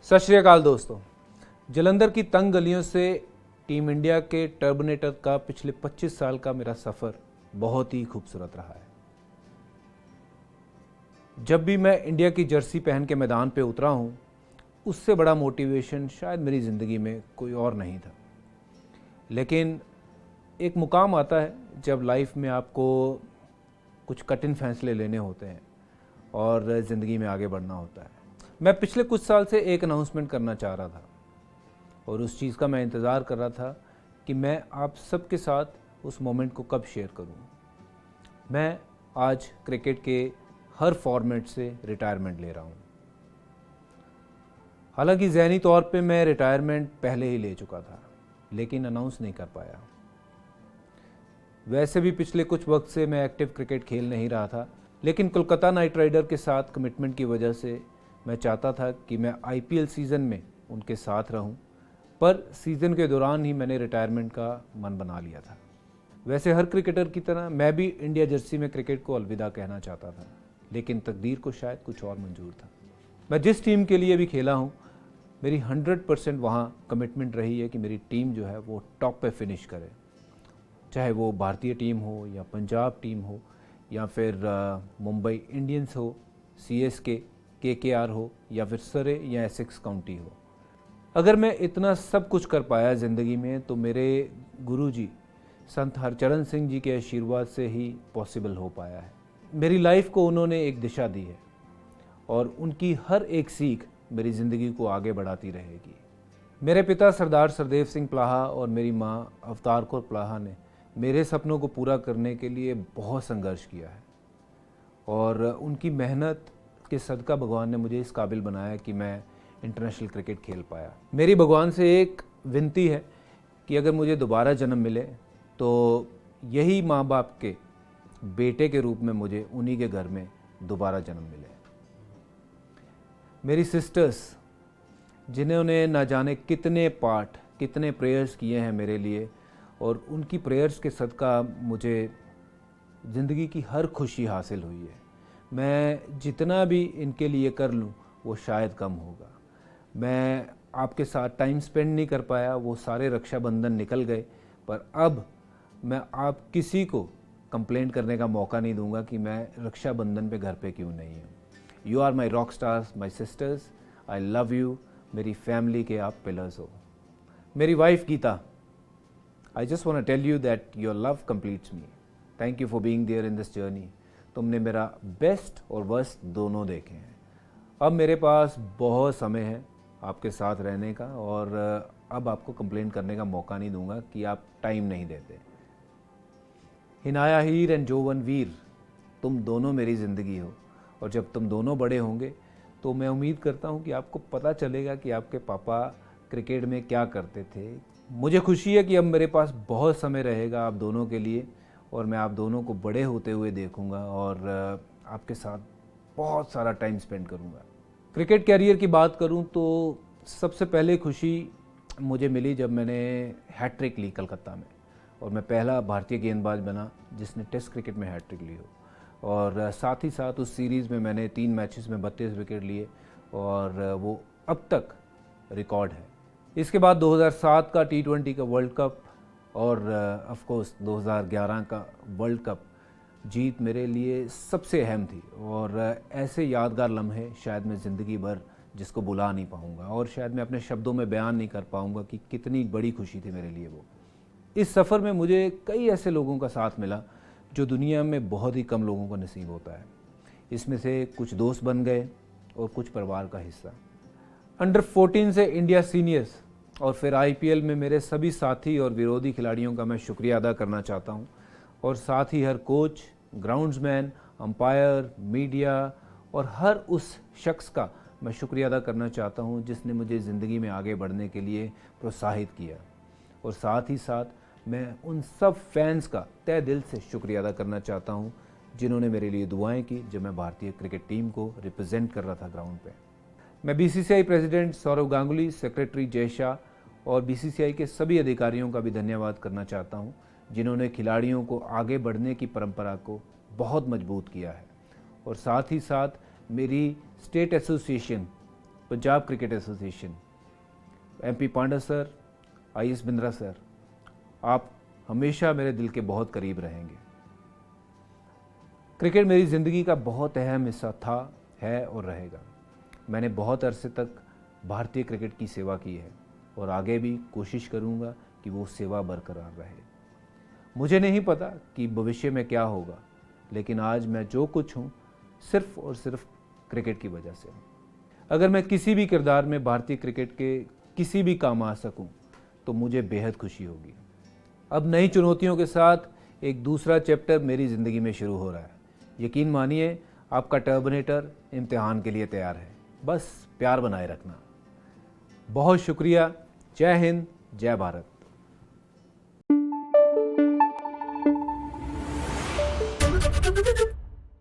सत श्री अकाल दोस्तों। जलंधर की तंग गलियों से टीम इंडिया के टर्मिनेटर का पिछले 25 साल का मेरा सफ़र बहुत ही खूबसूरत रहा है। जब भी मैं इंडिया की जर्सी पहन के मैदान पे उतरा हूँ, उससे बड़ा मोटिवेशन शायद मेरी ज़िंदगी में कोई और नहीं था। लेकिन एक मुकाम आता है जब लाइफ में आपको कुछ कठिन फैसले लेने होते हैं और ज़िंदगी में आगे बढ़ना होता है। मैं पिछले कुछ साल से एक अनाउंसमेंट करना चाह रहा था और उस चीज़ का मैं इंतज़ार कर रहा था कि मैं आप सबके साथ उस मोमेंट को कब शेयर करूं। मैं आज क्रिकेट के हर फॉर्मेट से रिटायरमेंट ले रहा हूं। हालांकि ज़हनी तौर पे मैं रिटायरमेंट पहले ही ले चुका था, लेकिन अनाउंस नहीं कर पाया। वैसे भी पिछले कुछ वक्त से मैं एक्टिव क्रिकेट खेल नहीं रहा था, लेकिन कोलकाता नाइट राइडर के साथ कमिटमेंट की वजह से मैं चाहता था कि मैं आईपीएल सीज़न में उनके साथ रहूं, पर सीज़न के दौरान ही मैंने रिटायरमेंट का मन बना लिया था। वैसे हर क्रिकेटर की तरह मैं भी इंडिया जर्सी में क्रिकेट को अलविदा कहना चाहता था, लेकिन तकदीर को शायद कुछ और मंजूर था। मैं जिस टीम के लिए भी खेला हूं, मेरी 100% वहाँ कमिटमेंट रही है कि मेरी टीम जो है वो टॉप पे फिनिश करे, चाहे वो भारतीय टीम हो या पंजाब टीम हो या फिर मुंबई इंडियंस हो, सीएसके, केकेआर हो या फिर सरे या एसेक्स काउंटी हो। अगर मैं इतना सब कुछ कर पाया ज़िंदगी में तो मेरे गुरुजी संत हरचरण सिंह जी के आशीर्वाद से ही पॉसिबल हो पाया है। मेरी लाइफ को उन्होंने एक दिशा दी है और उनकी हर एक सीख मेरी ज़िंदगी को आगे बढ़ाती रहेगी। मेरे पिता सरदार सरदेव सिंह प्लाहा और मेरी माँ अवतार कौर प्लाहा ने मेरे सपनों को पूरा करने के लिए बहुत संघर्ष किया है और उनकी मेहनत के सदका भगवान ने मुझे इस काबिल बनाया कि मैं इंटरनेशनल क्रिकेट खेल पाया। मेरी भगवान से एक विनती है कि अगर मुझे दोबारा जन्म मिले तो यही माँ बाप के बेटे के रूप में मुझे उन्हीं के घर में दोबारा जन्म मिले। मेरी सिस्टर्स, जिन्होंने ना जाने कितने पाठ, कितने प्रेयर्स किए हैं मेरे लिए, और उनकी प्रेयर्स के सदका मुझे ज़िंदगी की हर खुशी हासिल हुई है। मैं जितना भी इनके लिए कर लूँ वो शायद कम होगा। मैं आपके साथ टाइम स्पेंड नहीं कर पाया, वो सारे रक्षाबंधन निकल गए, पर अब मैं आप किसी को कंप्लेंट करने का मौका नहीं दूंगा कि मैं रक्षाबंधन पे घर पे क्यों नहीं हूँ। You are my rock stars, my sisters, I love you. मेरी फैमिली के आप पिलर्स हो। मेरी wife Geeta, I just want to tell you that your love completes me. Thank you for being there in this journey. तुमने मेरा best और worst दोनों देखे हैं। अब मेरे पास बहुत समय है आपके साथ रहने का और अब आपको कंप्लेंट करने का मौका नहीं दूंगा कि आप टाइम नहीं देते। हिनाया हीर एंड जोवन वीर, तुम दोनों मेरी ज़िंदगी हो और जब तुम दोनों बड़े होंगे तो मैं उम्मीद करता हूं कि आपको पता चलेगा कि आपके पापा क्रिकेट में क्या करते थे। मुझे खुशी है कि अब मेरे पास बहुत समय रहेगा आप दोनों के लिए और मैं आप दोनों को बड़े होते हुए देखूंगा और आपके साथ बहुत सारा टाइम स्पेंड करूंगा। क्रिकेट कैरियर की बात करूं तो सबसे पहले खुशी मुझे मिली जब मैंने हैट्रिक ली कलकत्ता में और मैं पहला भारतीय गेंदबाज बना जिसने टेस्ट क्रिकेट में हैट्रिक ली हो। और साथ ही साथ उस सीरीज़ में मैंने 3 मैचेस में 32 विकेट लिए और वो अब तक रिकॉर्ड है। इसके बाद 2007 का T20 का वर्ल्ड कप और ऑफ कोर्स 2011 का वर्ल्ड कप जीत मेरे लिए सबसे अहम थी और ऐसे यादगार लम्हे शायद मैं ज़िंदगी भर जिसको भुला नहीं पाऊँगा और शायद मैं अपने शब्दों में बयान नहीं कर पाऊँगा कि कितनी बड़ी खुशी थी मेरे लिए वो। इस सफ़र में मुझे कई ऐसे लोगों का साथ मिला जो दुनिया में बहुत ही कम लोगों को नसीब होता है। इसमें से कुछ दोस्त बन गए और कुछ परिवार का हिस्सा। अंडर 14 से इंडिया सीनियर्स और फिर आईपीएल में मेरे सभी साथी और विरोधी खिलाड़ियों का मैं शुक्रिया अदा करना चाहता हूं और साथ ही हर कोच, ग्राउंड्समैन, अंपायर, मीडिया और हर उस शख्स का मैं शुक्रिया अदा करना चाहता हूं जिसने मुझे ज़िंदगी में आगे बढ़ने के लिए प्रोत्साहित किया। और साथ ही साथ मैं उन सब फैंस का तहे दिल से शुक्रिया अदा करना चाहता हूं जिन्होंने मेरे लिए दुआएं की जब मैं भारतीय क्रिकेट टीम को रिप्रेजेंट कर रहा था ग्राउंड पे। मैं BCCI president Sourav Ganguly, secretary Jay Shah और बीसीसीआई के सभी अधिकारियों का भी धन्यवाद करना चाहता हूं जिन्होंने खिलाड़ियों को आगे बढ़ने की परंपरा को बहुत मजबूत किया है। और साथ ही साथ मेरी state association Punjab cricket association, MP Panda sir, IS Bindra sir, आप हमेशा मेरे दिल के बहुत करीब रहेंगे। क्रिकेट मेरी ज़िंदगी का बहुत अहम हिस्सा था, है और रहेगा। मैंने बहुत अरसे तक भारतीय क्रिकेट की सेवा की है और आगे भी कोशिश करूंगा कि वो सेवा बरकरार रहे। मुझे नहीं पता कि भविष्य में क्या होगा, लेकिन आज मैं जो कुछ हूँ सिर्फ और सिर्फ क्रिकेट की वजह से हूँ। अगर मैं किसी भी किरदार में भारतीय क्रिकेट के किसी भी काम आ सकूँ तो मुझे बेहद खुशी होगी। अब नई चुनौतियों के साथ एक दूसरा चैप्टर मेरी ज़िंदगी में शुरू हो रहा है। यकीन मानिए, आपका टर्मिनेटर इम्तिहान के लिए तैयार है। बस प्यार बनाए रखना। बहुत शुक्रिया। जय हिंद, जय भारत।